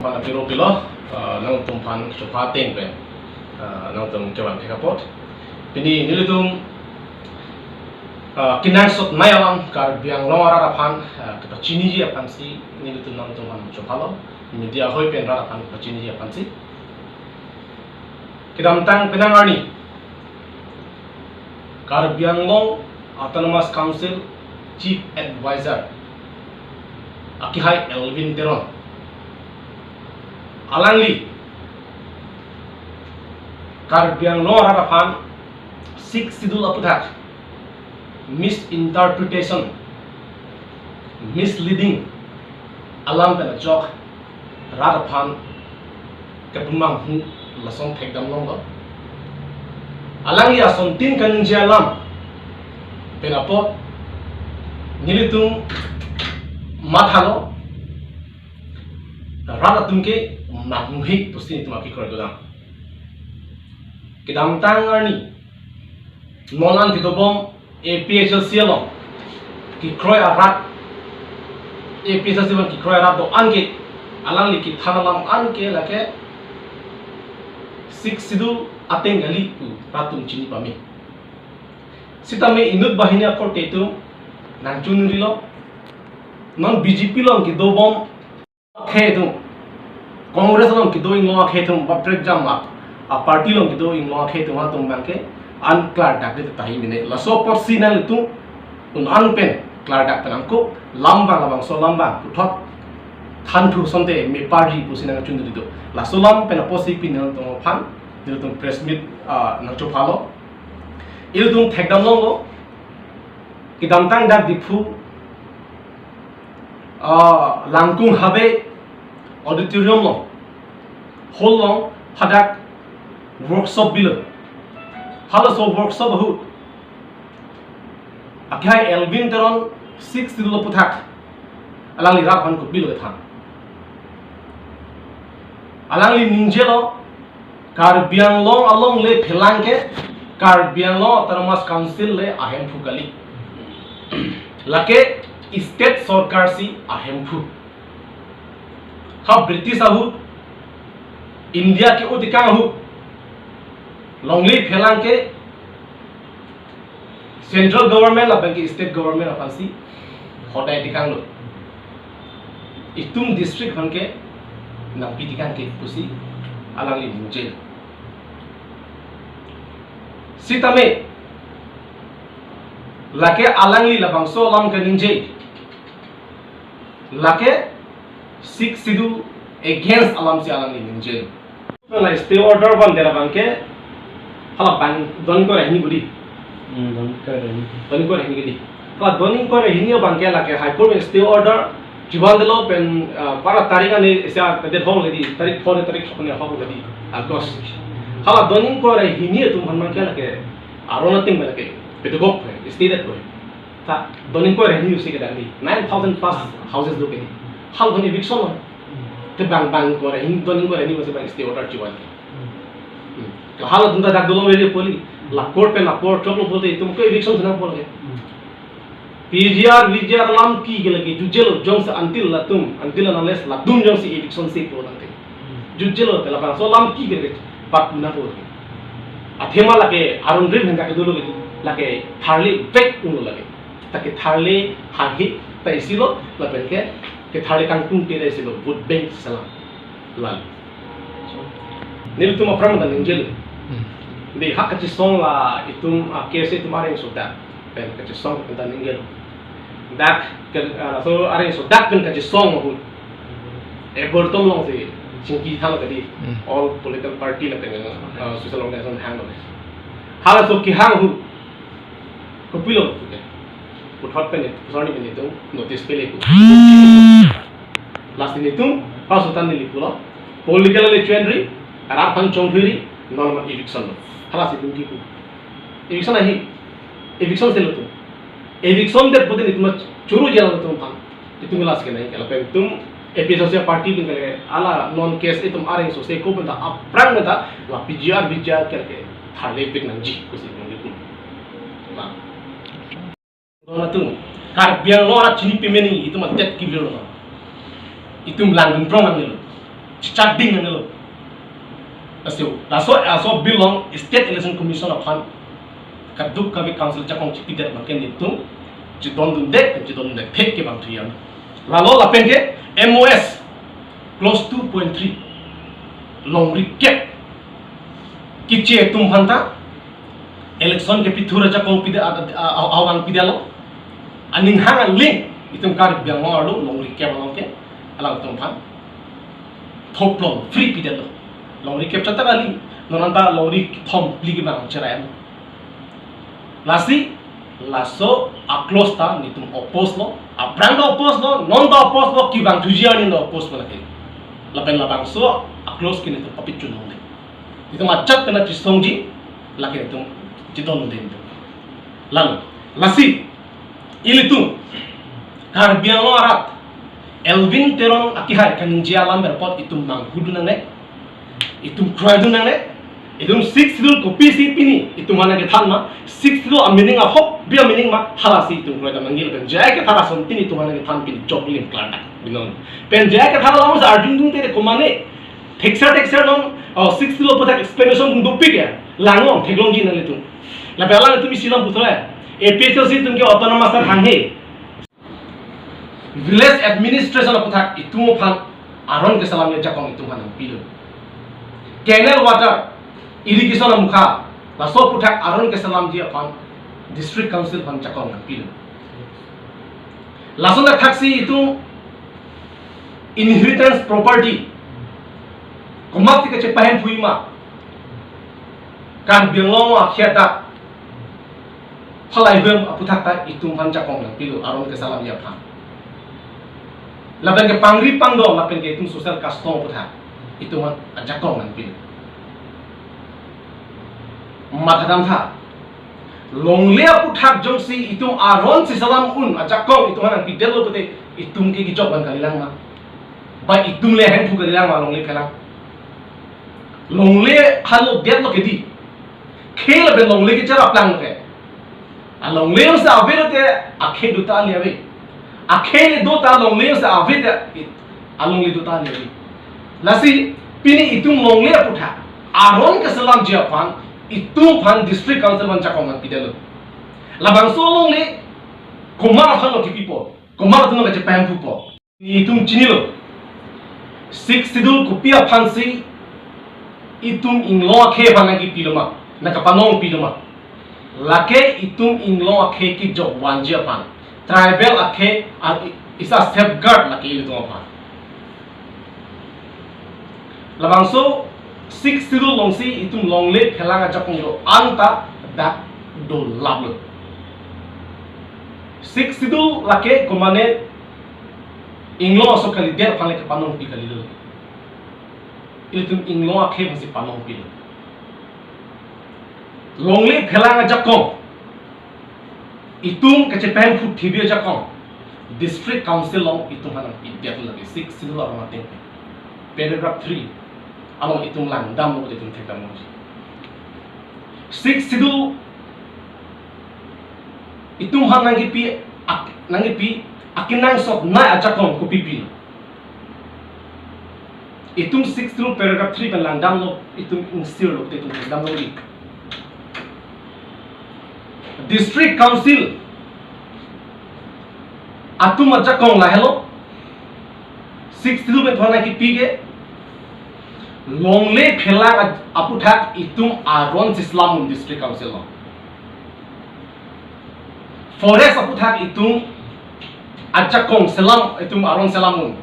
Pana pilo nang tumpan sofa ten pen nang tum kewan kapot pini nilitum kinan sot mayalam kar biang longara rapan ke chini ji apan si nilitum nang tumpan sofa lo media hoi pen rapan ke chini ji apan si kidam tang penangarni kar biang long autonomous council chief advisor akihai Elvin Teron alangli karbiang no harapan sik sidul aputak misinterpretation misleading alam pena jok harapan kepumang hu lasong thekdam nonggo alangli ason tin kan jalam penapot nilitung mathalo rata tumke magmuhik pusti tumaki korgodam kidam tangarni nolan kitobom APHL sialom ki kroy arat APHL sialom ki kroy arat do anke alangli ki thanalam anke lake sik sidul ateng gali ku ratum chini pami sitame inut bahini akor tetu nanchunurilo non BJP lom ki dobom khetum Congress long kido ing law khetum baprek jamma a party long kido ing law khetum ha tum banke an clar dak de tahi mine la so por sinal tu un an pen clar dak tan ko lamba labang so lamba uthot than thu sonte me party pusina chundu do la so lam pen posi pin to phan dil tum press meet na cho phalo il tum thekdam long lo kidam tang dak diphu langkung habe auditorium long hall long hadak workshop bilo hala so workshop hu akhai Elvin Teron 6 sidul puthak alangli rakhan ko bilo thang alangli ninjelo kar biang long along le phelangke kar biang long autonomous council le ahem phukali lake state sarkar si ahem phu ha British ahu India के अधिकांश हो लॉन्गली फैलांग के central government लाबंग के state government अफांसी होता है अधिकांश लो इतुम district हन के नंपी अधिकांश के कुसी अलग ही मुझे सीता में लाके अलग ही लाबंग सो लाम के निंजे लाके सिक सिदु against alam si alam ni ninje la stay order ban dera banke hala ban don ko rehni gudi don ko rehni gudi hala doning ko rehni banke la ke high court stay order jiban delo pen para tarikh ani esa de hol gedi tarikh 4 tarikh khone hol gedi agos hala doning ko rehni tum hanman ke la ke arona ting bela ke pedagog stay that ko ta doning ko rehni usi ke dali 9000 plus houses lo ke hal bani eviction te bang ko hin doning ko rehni base bang stay order jiwan ke hala dunda dak dolo wele poli la court pe na court choklo bolte tumko eviction thana bolge PGR VGR lam ki gelage jujelo jong se until unless la dum jong se eviction se ko lante jujelo pe la bang so lam ki gelage pat na bolge athema lake arun rin hanga ke dolo ge lake tharli back uno lage take tharli hahi ta isilo la penke ke thale kang tung te dai silo vote bank salam lal nil tum apram dan angel de hak ka song la itum kese tumare so da pen ka song dan angel dak so are so dak pen ka song hu e bortom long se chinki thala kadi all political party la teng social organization hang lo hala so ki hang hu kopilo uthot pen sorry pen itu notice pele ku last ini tu pasutan ni lipulo political legendary arapan chongthuri normal eviction lo halas itu ki ku eviction ahi eviction selo tu eviction de bodin itu churu jala tu pan itu ngelas ke nahi kala pen tum episode party bin kale ala non case itu arrange so se ko benda aprang benda la PGR ke thale pik nanji ku si ngi na Tung karbiang lo ora chini pemeni itu matet kibelo itu melanggeng prong nang charting na lo aso belong state election commission of han kaduk kabi council chakong chipidet maken nitung jidon dun dek thek ke bang thian lalo lapen ke MOS close 2.3 longri cap kiche tum phanta election ke pithura chakong pide awan pidalo aning hang link itum kar biang mo alu longri cap along ke alang tum phan thoplong free pidalo longri cap chata kali nonanta longri thom pligi bang cherai lasi laso close ta nitum oppose lo brand oppose lo non da oppose lo ki bang tujian in oppose lo ke lapen labang so close ki nitum papit chun hong itu macet kena cisongji laki itu cidon den lalu lasi ilitu karbiang lo arat Elvin terong akihai kan jialam berpot itu mang hudu nane itu kradu nane itu 6 dul kopi si pini itu mana ke thanma 6 dul meaning a hop bia meaning ma halasi itu kradu mangil ben jai ke thara sontin itu mana ke than pini joglim klanda binon pen jai ke thara lamus arjun dung tere komane texture non 6 dul potak explanation dung dopi ke langong theglongji nale tu la bela tu misilam putra APSC tum ke autonomous thanghe village administration potak itu phan aron ke salam ya jakong itu mana pilo canal water irrigation mukha laso putak aron ke salam dia phan district council phan jakong pilo laso na taxi itu inheritance property komak ke cepahen puima kan biang akhirta halai bem aputak ta itu phan jakong pilo aron ke salam dia phan lapen ke pangri pangdo lapen ke itu social custom putak itu man jakong nan pilo matadam tha longlea putak jongsi itu aron si salam un ajakong itu han pidelo pute itum ke gijok ban kalilang ma ba itum le hen pu kalilang ma longle kala longle halo det lo ke di khel be longle ke chara plang ke a longle sa avero te akhe duta le ave akhe le do ta longle sa ave te a longle duta le ave lasi pini itum longle putak aron ke salam japan itu phan district council man chakong man pidelo labang solong le komar phalo tipipo komar tuno ka japan pupo itum chinilo 6 sidul kopia phansi itum inglo khe banagi piloma nakapanong piloma lake itum inglo khe ki job wanja pan tribal akhe isa safeguard lake itu pan labang so 6 sidul longsi itum longle phelanga jakong yo anta dak do lablo 6 sidul lake komane inglo so kali der phale ke panong pi kali lo itum inglo akhe basi panong pi longle phelanga jakong itum kache pen fu thibia jakong district council long itum hanang idiat lagi 6 sidul arma teng paragraph 3 along itung lang dam mo itung thekdam mo 6 sidul itung han nangi pi akinang sok na ajakong ko pipi itung 6 sidul paragraph 3 ban lang dam lo itung instir lo itung thekdam lo district council atum ajakong la hello 6 sidul ben thona ki pi ke longle phelang aputhak itum aron islam district council lo forest aputhak itum ajakong selam itum aron selamun